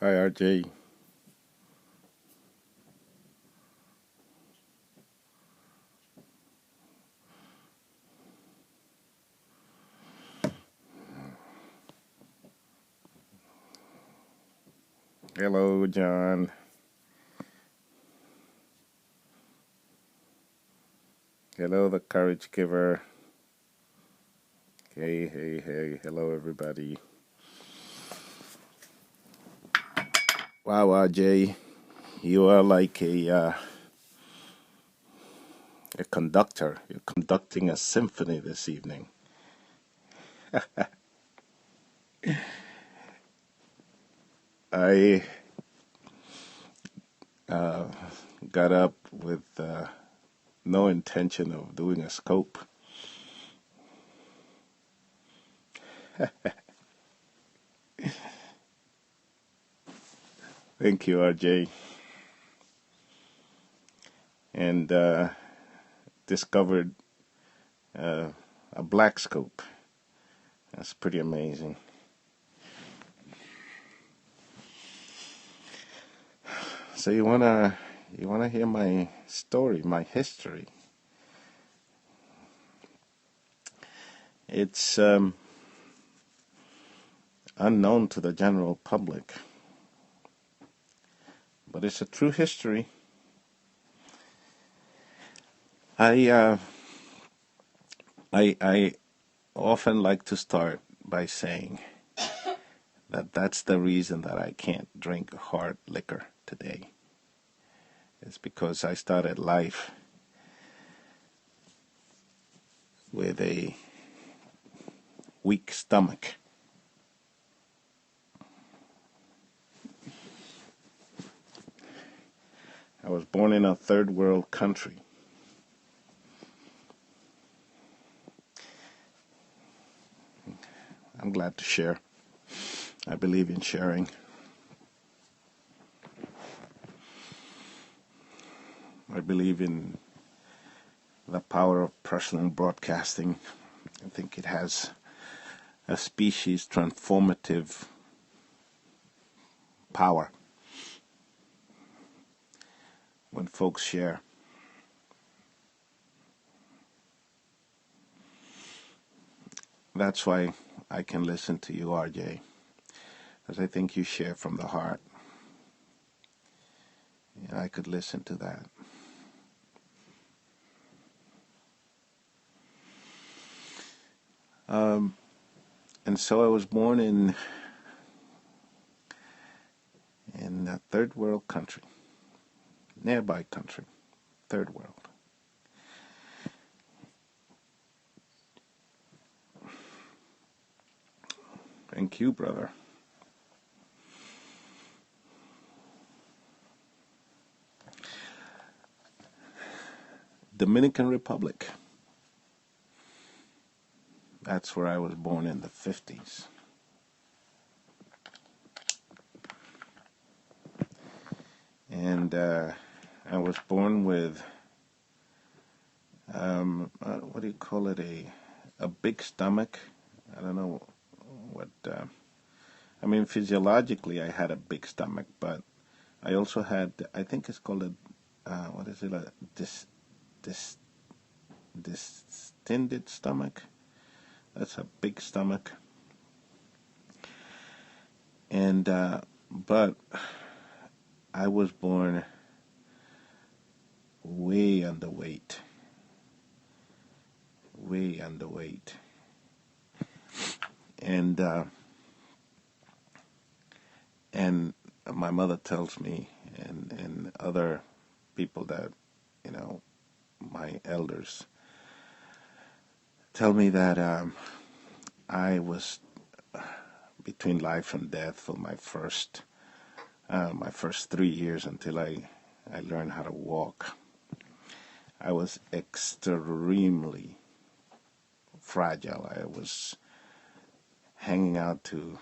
Hi, RJ. Hello, John. Hello, the courage giver. Hey, hey, hey. Hello, everybody. Wow, RJ, you are like a conductor. You're conducting a symphony this evening. I uh, got up with no intention of doing a scope. Thank you, RJ. And discovered uh, a black scope. That's pretty amazing. So you wanna hear my story, my history? It's unknown to the general public, but it's a true history. I uh, I often like to start by saying that that's the reason that I can't drink hard liquor today. It's because I started life with a weak stomach. I was born in a third world country. I'm glad to share. I believe in sharing. I believe in the power of personal broadcasting. I think it has a species transformative power when folks share. That's why I can listen to you, RJ, because I think you share from the heart. And I could listen to that. And so I was born in a third world country, nearby country, third world. Thank you, brother. Dominican Republic. That's where I was born in the 50s. And I was born with, what do you call it, a big stomach. I don't know what, I mean, physiologically I had a big stomach, but I also had, I think it's called what is it, a dis, distended stomach. That's a big stomach. And, but I was born way underweight. Way underweight. And, and my mother tells me, and other people that, you know, my elders tell me that I was between life and death for my first 3 years until I learned how to walk. I was extremely fragile. I was hanging out to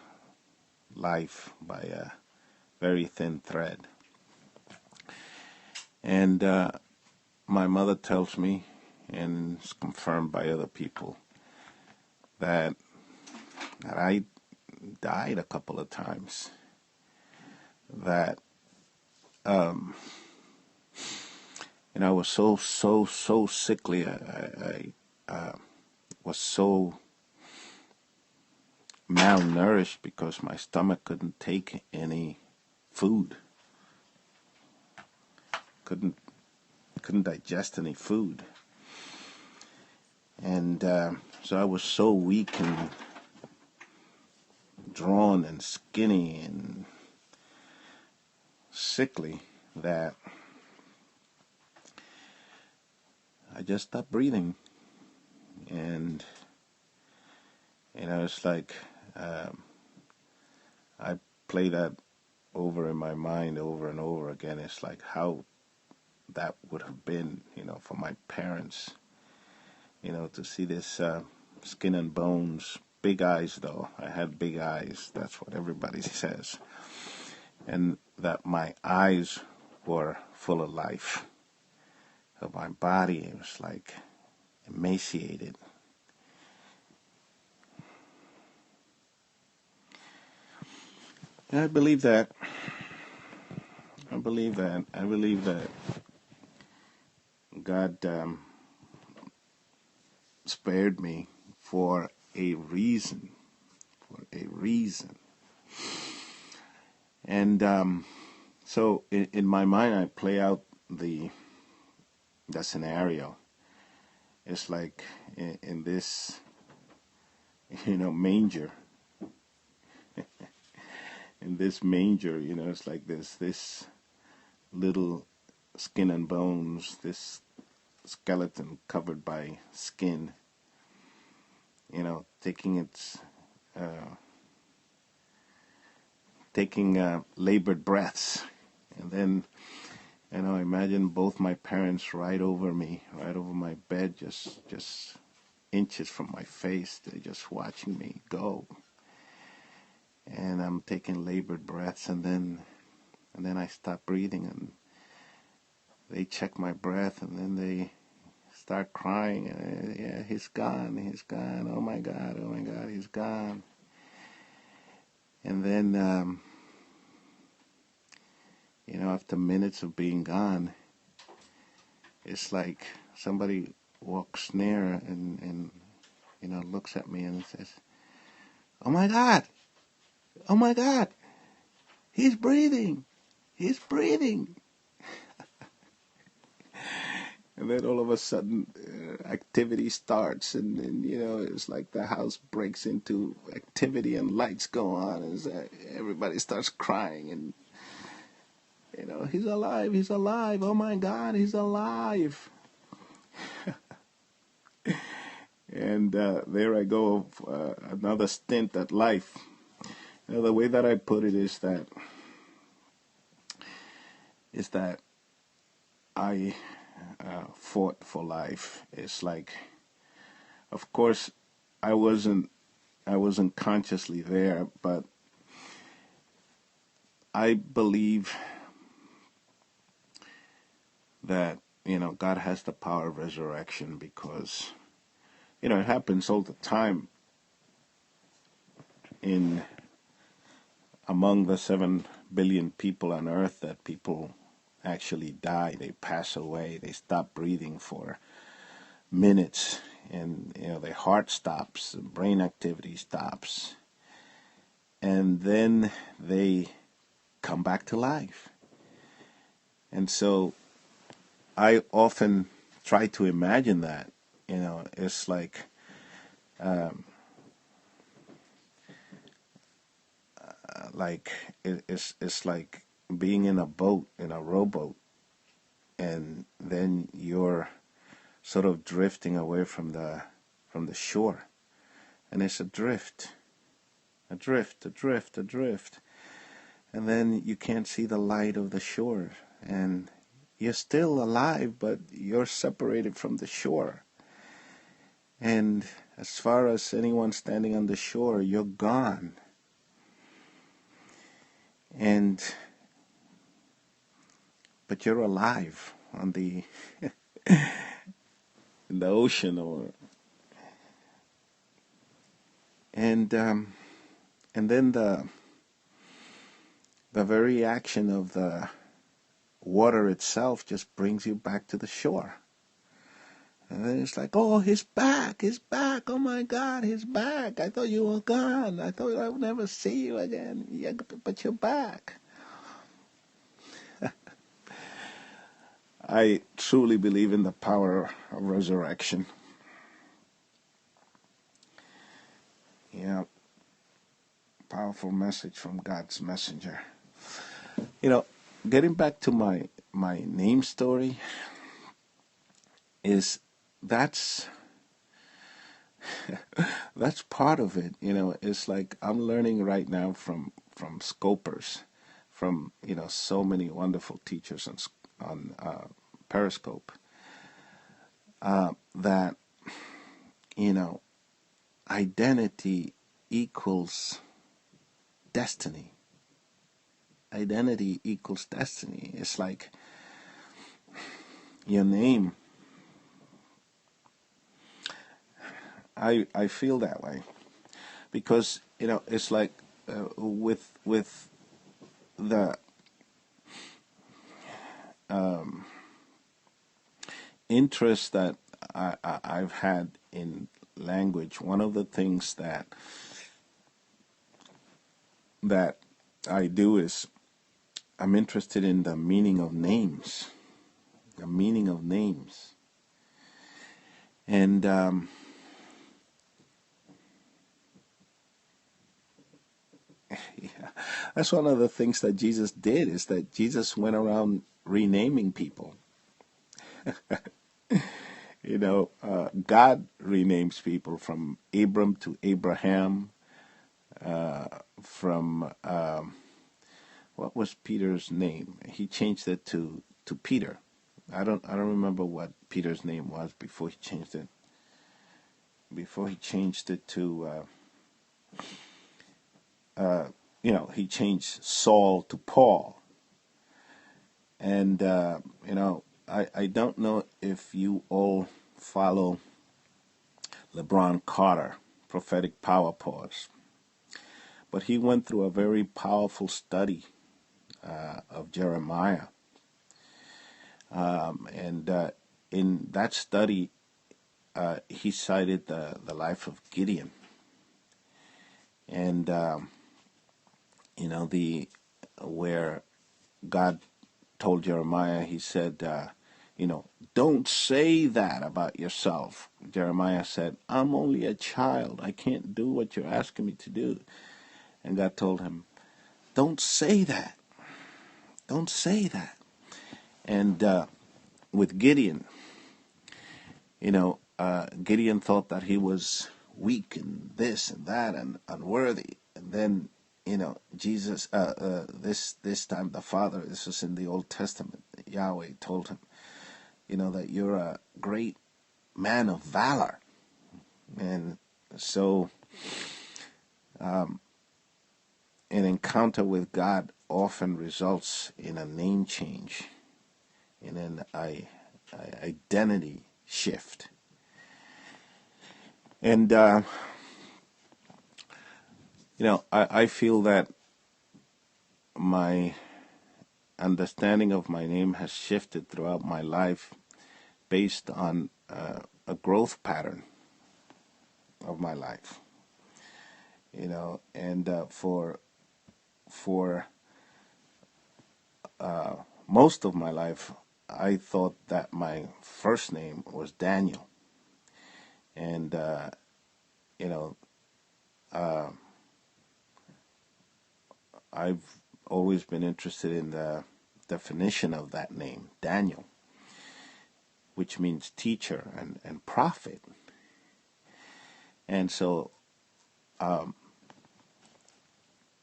life by a very thin thread. And my mother tells me, and it's confirmed by other people, that I died a couple of times. that I was so sickly. I was so malnourished because my stomach couldn't take any food, couldn't couldn't digest any food, and so I was so weak and drawn and skinny and sickly that I just stopped breathing. And it's like I play that over in my mind over and over again. It's like how that would have been, for my parents, to see this skin and bones, big eyes though. I had big eyes. That's what everybody says. And that my eyes were full of life. But my body, it was like emaciated. And I believe that. I believe that. I believe that God spared me for a reason. For a reason. And so in my mind, I play out the scenario. It's like in this, manger. In this manger, it's like this little skin and bones, this skeleton covered by skin, taking its labored breaths. And then imagine both my parents right over me, right over my bed, just inches from my face. They're just watching me go, and I'm taking labored breaths, and then I stop breathing, and they check my breath, and then they start crying. Yeah, he's gone, he's gone. Oh my God, he's gone. And then, after minutes of being gone, it's like somebody walks near and looks at me and says, "Oh my God, oh my God, he's breathing, he's breathing." And then all of a sudden, activity starts, and it's like the house breaks into activity, and lights go on, and everybody starts crying, and he's alive, he's alive, oh my God, he's alive. And there I go, another stint at life. The way that I put it is that I fought for life. It's like, of course, I wasn't consciously there, but I believe that God has the power of resurrection, because it happens all the time in among the 7 billion people on earth, that people actually die, they pass away, they stop breathing for minutes, and their heart stops, brain activity stops, and then they come back to life. And so I often try to imagine that. It's like it's like being in a boat, in a rowboat, and then you're sort of drifting away from the shore, and it's a drift, and then you can't see the light of the shore, and you're still alive, but you're separated from the shore. And as far as anyone standing on the shore, you're gone. But you're alive on the in the ocean, and then the the very action of the water itself just brings you back to the shore. And then it's like, oh, he's back, he's back. Oh my God, he's back. I thought you were gone. I thought I would never see you again. Yeah, but you're back. I truly believe in the power of resurrection. Yeah, powerful message from God's messenger. You know, getting back to my name story, is that's that's part of it. You know, it's like I'm learning right now from scopers, from so many wonderful teachers on Periscope, that identity equals destiny. Identity equals destiny. It's like your name. I feel that way because it's like with the interest that I've had in language. One of the things that I do is I'm interested in the meaning of names. The meaning of names. And yeah, that's one of the things that Jesus did, is that Jesus went around renaming people. God renames people from Abram to Abraham, from what was Peter's name? He changed it to Peter. I don't remember what Peter's name was before he changed it. Before he changed it to he changed Saul to Paul. And I don't know if you all follow LeBron Carter, Prophetic Power Pause, but he went through a very powerful study of Jeremiah. And in that study, he cited the life of Gideon. And, where God told Jeremiah, he said, don't say that about yourself. Jeremiah said, I'm only a child. I can't do what you're asking me to do. And God told him, don't say that. Don't say that. And with Gideon, Gideon thought that he was weak and this and that and unworthy. And then, Jesus, this time the Father, this was in the Old Testament, Yahweh told him, that you're a great man of valor. And so an encounter with God often results in a name change, in an identity shift. And, I feel that my understanding of my name has shifted throughout my life based on a growth pattern of my life. And for most of my life, I thought that my first name was Daniel. And, I've always been interested in the definition of that name, Daniel, which means teacher and prophet. And so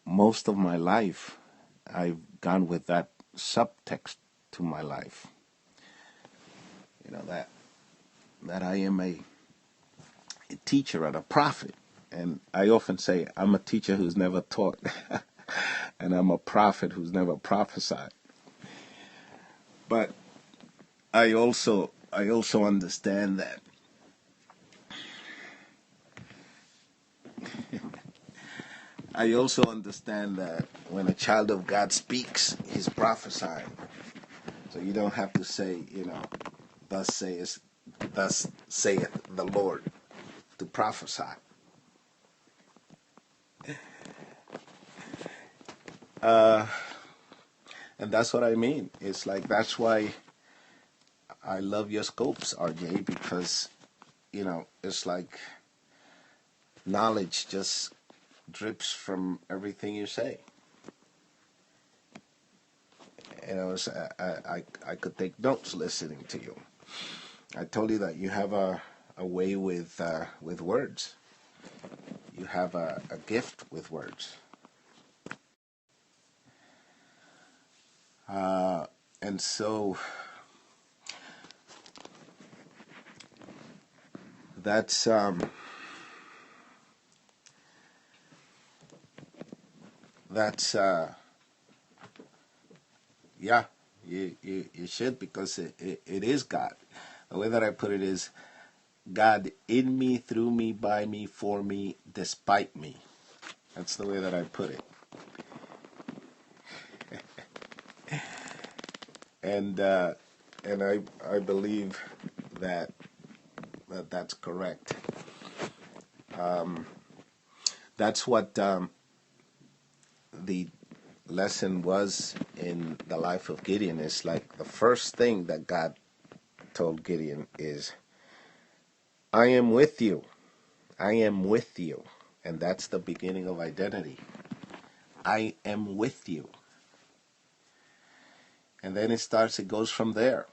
most of my life, I've gone with that subtext to my life. That I am a teacher and a prophet. And I often say I'm a teacher who's never taught, and I'm a prophet who's never prophesied. But I also understand that I also understand that when a child of God speaks, he's prophesying. So you don't have to say, thus saith the Lord, to prophesy. And that's what I mean. It's like, that's why I love your scopes, RJ, because, it's like knowledge just drips from everything you say. I could take notes listening to you. I told you that you have a way with words. You have a gift with words. And so that's yeah, you should, because it is God. The way that I put it is God in me, through me, by me, for me, despite me. That's the way that I put it. And I believe that that's correct. That's what the lesson was in the life of Gideon. It's like the first thing that God told Gideon is, I am with you. I am with you. And that's the beginning of identity. I am with you. And then it goes from there.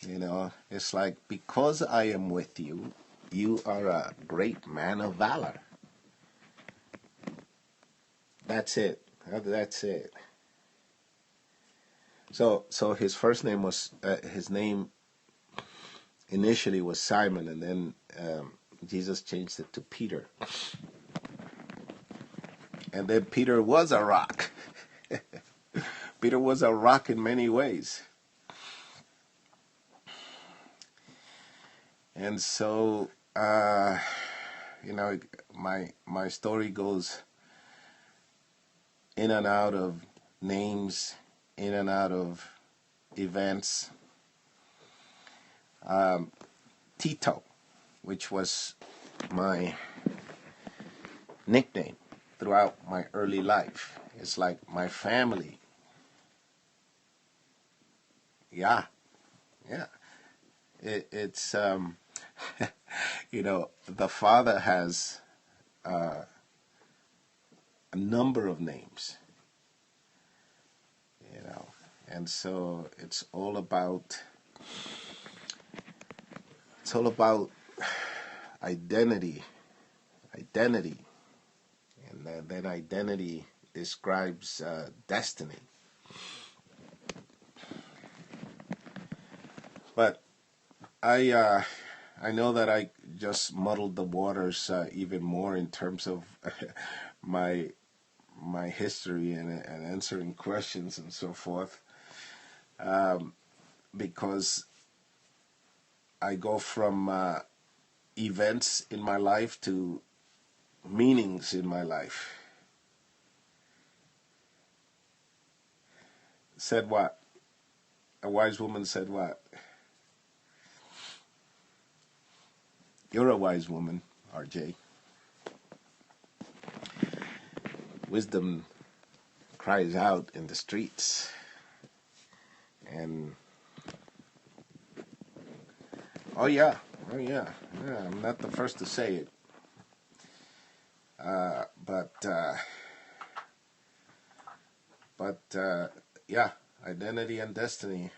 It's like, because I am with you, you are a great man of valor. That's it. That's it. So his first name was, his name initially was Simon, and then Jesus changed it to Peter. And then Peter was a rock. Peter was a rock in many ways. And so, my story goes in and out of names, in and out of events. Tito, which was my nickname throughout my early life. It's like my family. Yeah. It's the father has a number of names. And so it's all about identity, and then identity describes destiny. But I know that I just muddled the waters even more in terms of my history and answering questions and so forth, because I go from events in my life to meanings in my life. Said what? A wise woman said what? You're a wise woman, RJ. Wisdom cries out in the streets. And oh yeah, I'm not the first to say it. But yeah, identity and destiny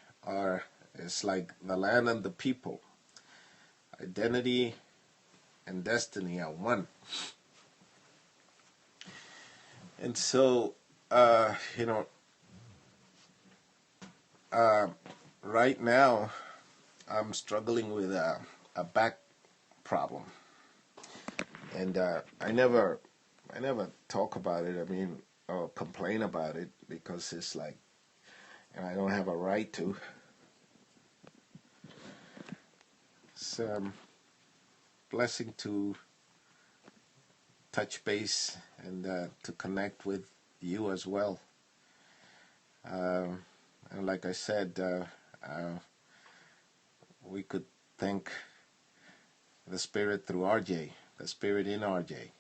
it's like the land and the people. Identity and destiny are one. And so, right now, I'm struggling with a back problem, and I never talk about it. I mean, or complain about it, because it's like, and I don't have a right to. It's a blessing to touch base and to connect with you as well. And like I said, we could thank the Spirit through RJ, the Spirit in RJ.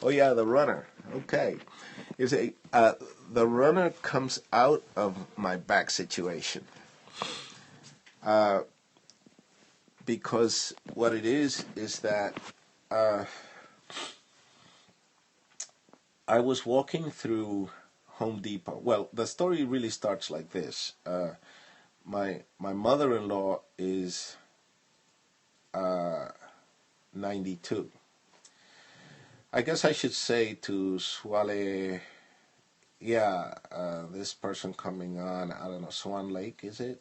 Oh yeah, the runner. Okay, you see, the runner comes out of my back situation because what it is that I was walking through Home Depot. Well, the story really starts like this. My mother-in-law is 92. I guess I should say to Swale, yeah, this person coming on, I don't know, Swan Lake, is it?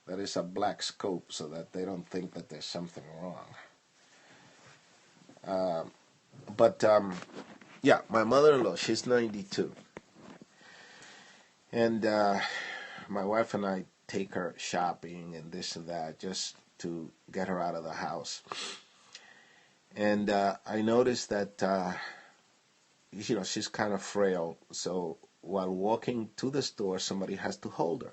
That is a black scope so that they don't think that there's something wrong. But yeah, my mother-in-law, she's 92. And my wife and I take her shopping and this and that just to get her out of the house. And I noticed that, she's kind of frail. So while walking to the store, somebody has to hold her.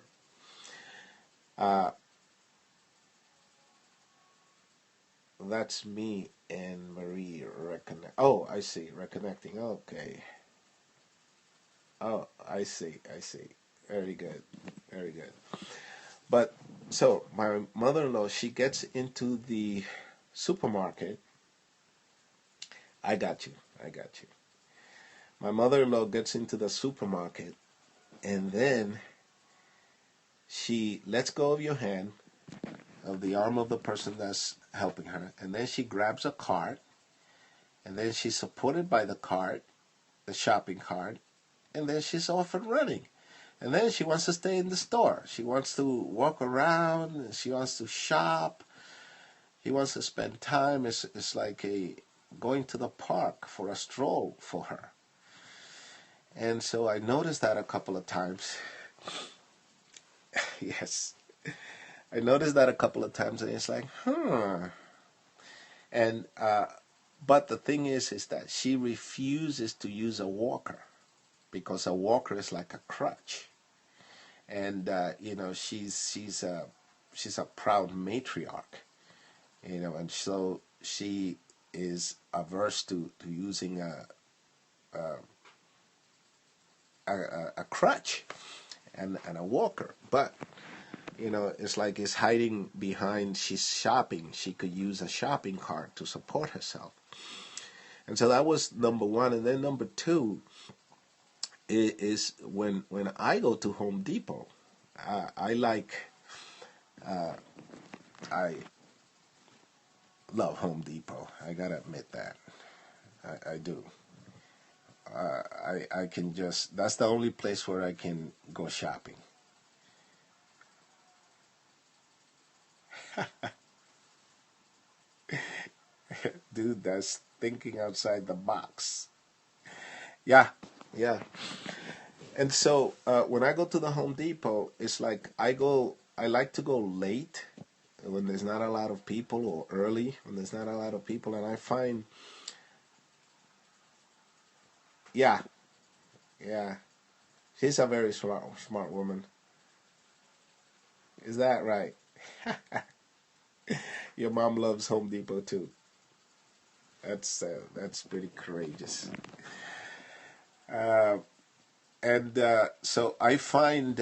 That's me and Marie reconnect. Oh, I see. Reconnecting. Okay. Oh, I see. Very good. Very good. But so my mother-in-law, she gets into the supermarket. I got you. My mother-in-law gets into the supermarket, and then she lets go of your hand, of the arm of the person that's helping her, and then she grabs a cart, and then she's supported by the cart, the shopping cart, and then she's off and running. And then she wants to stay in the store. She wants to walk around. She wants to shop. She wants to spend time. It's like going to the park for a stroll for her. And so I noticed that a couple of times. Yes. I noticed that a couple of times, and it's like, And but the thing is that she refuses to use a walker because a walker is like a crutch. And she's a proud matriarch, and so she is averse to using a crutch and a walker. But it's like it's hiding behind. She's shopping. She could use a shopping cart to support herself. And so that was number one. And then number two is when I go to Home Depot, I love Home Depot. I gotta admit that. I do. I can just, that's the only place where I can go shopping. Dude, that's thinking outside the box. Yeah, yeah. And so when I go to the Home Depot, it's like I like to go late when there's not a lot of people, or early when there's not a lot of people, and I find, yeah, yeah, she's a very smart woman. Is that right? Your mom loves Home Depot too. That's pretty courageous. Uh, and so I find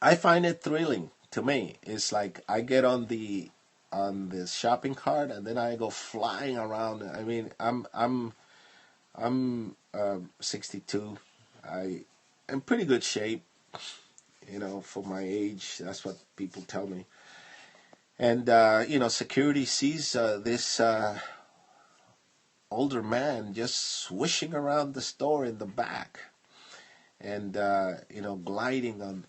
it thrilling. To me, it's like I get on the shopping cart, and then I go flying around. I mean, I'm 62. I am pretty good shape, for my age. That's what people tell me. And security sees this older man just swishing around the store in the back, and gliding on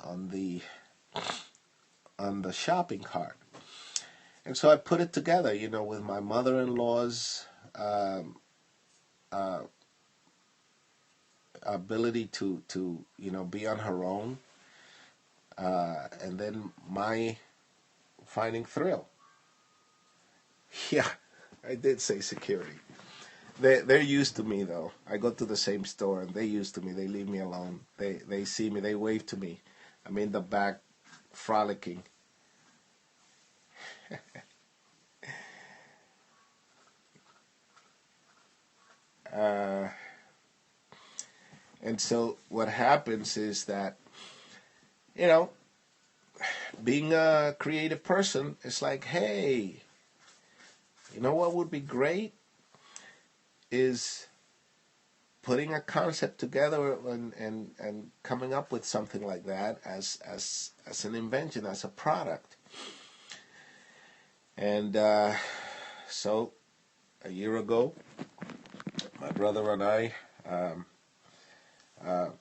the shopping cart. And so I put it together, with my mother-in-law's um, uh, ability to be on her own, and then my finding thrill. Yeah, I did say security. They're used to me though. I go to the same store and they're used to me. They leave me alone. They see me. They wave to me. I'm in the back, frolicking. Uh, and so what happens is that, you know, being a creative person, it's like, hey, you know what would be great is putting a concept together and coming up with something like that as an invention, as a product. And so a year ago, my brother and I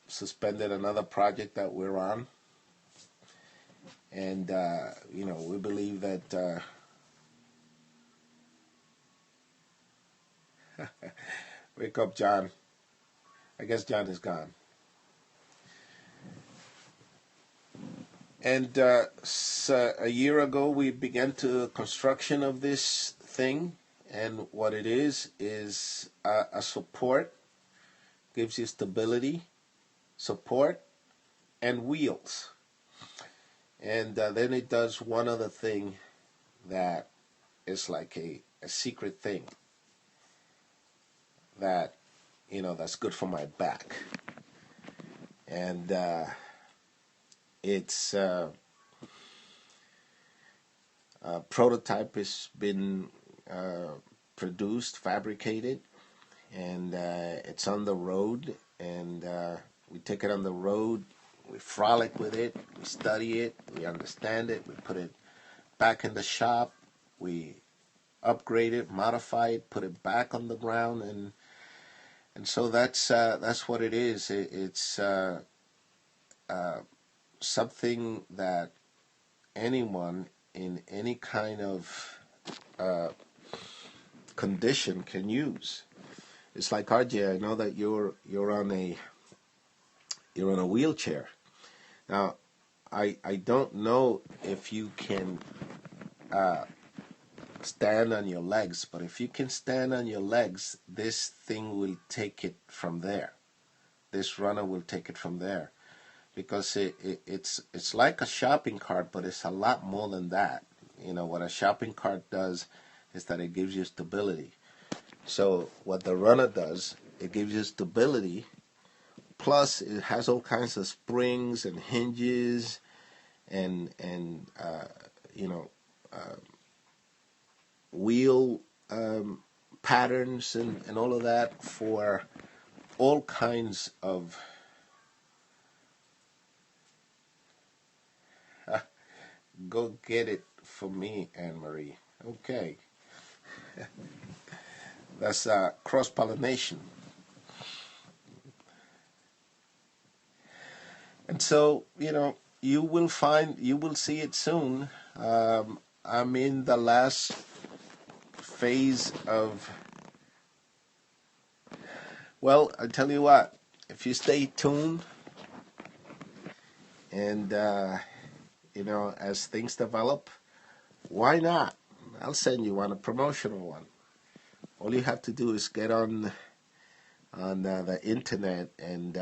suspended another project that we're on, and we believe that wake up, John. I guess John is gone. And so a year ago, we began to construction of this thing, and what it is a support, gives you stability, support, and wheels. And then it does one other thing that is like a secret thing that, that's good for my back. And it's a prototype has been produced, fabricated, and it's on the road. And we take it on the road, we frolic with it, we study it, we understand it, we put it back in the shop, we upgrade it, modify it, put it back on the ground, and so that's what it is. It's something that anyone in any kind of condition can use. It's like RJ. I know that you're on a wheelchair. Now, I don't know if you can stand on your legs, but if you can stand on your legs, this thing will take it from there. This runner will take it from there, because it's like a shopping cart, but it's a lot more than that. What a shopping cart does is that it gives you stability. So what the runner does, it gives you stability. Plus, it has all kinds of springs and hinges and wheel patterns and all of that for all kinds of go get it for me, Anne Marie. Okay. That's cross-pollination. And so, you will see it soon. I'm in the last phase of, well, I tell you what, if you stay tuned and, as things develop, why not? I'll send you a promotional one. All you have to do is get on the internet and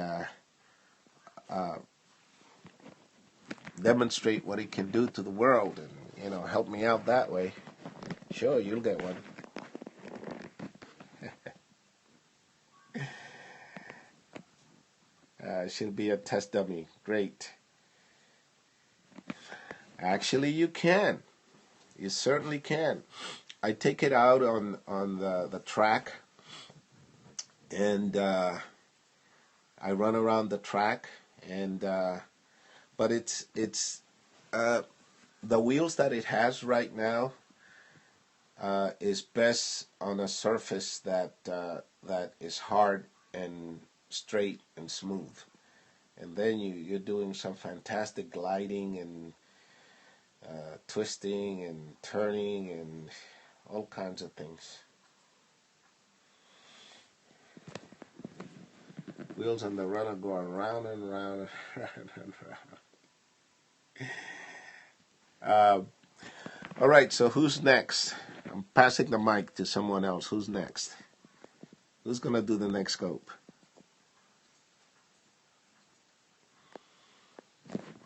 demonstrate what it can do to the world, and help me out that way. Sure, you'll get one. She'll be a test dummy. Great. Actually, you can. You certainly can. I take it out on the track, and I run around the track, and but it's the wheels that it has right now is best on a surface that is hard and straight and smooth, and then you're doing some fantastic gliding and twisting and turning and all kinds of things. Wheels on the runner going round and round and round and round. All right, so who's next? I'm passing the mic to someone else. Who's next? Who's going to do the next scope?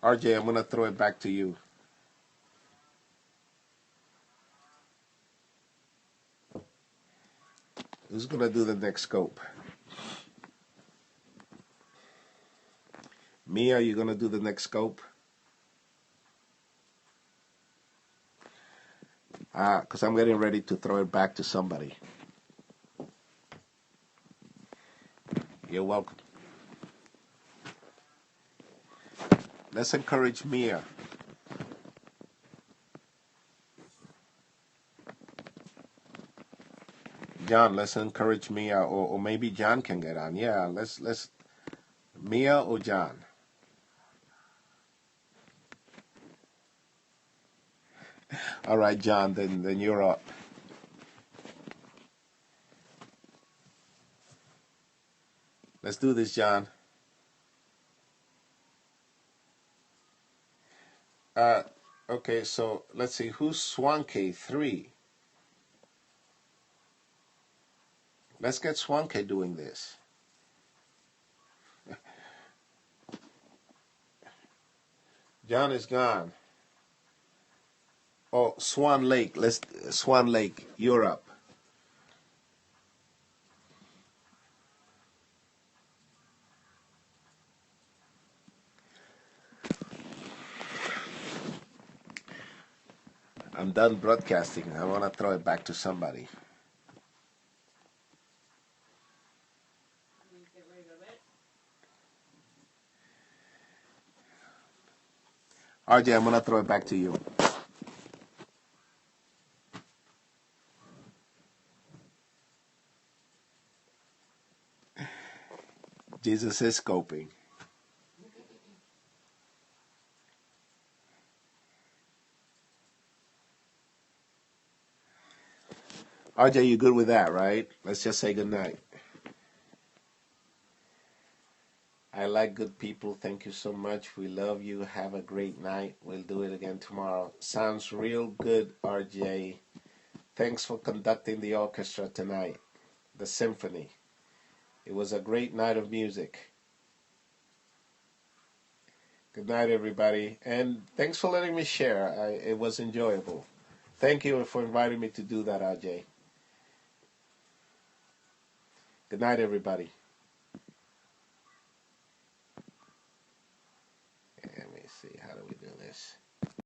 RJ, I'm going to throw it back to you. Who's going to do the next scope? Mia, are you going to do the next scope? Because I'm getting ready to throw it back to somebody. You're welcome. Let's encourage Mia. John, let's encourage Mia, or maybe John can get on. Yeah, let's Mia or John. All right, John, then you're up. Let's do this, John. Okay, so let's see, who's Swanky? 3. Let's get Swanky doing this. John is gone. Oh, Swan Lake. Swan Lake, you're up. I'm done broadcasting. I want to throw it back to somebody. RJ, I'm going to throw it back to you. Jesus is scoping. RJ, you good with that, right? Let's just say good night. I like good people. Thank you so much. We love you. Have a great night. We'll do it again tomorrow. Sounds real good, RJ. Thanks for conducting the orchestra tonight, the symphony. It was a great night of music. Good night, everybody. And thanks for letting me share. It was enjoyable. Thank you for inviting me to do that, RJ. Good night, everybody.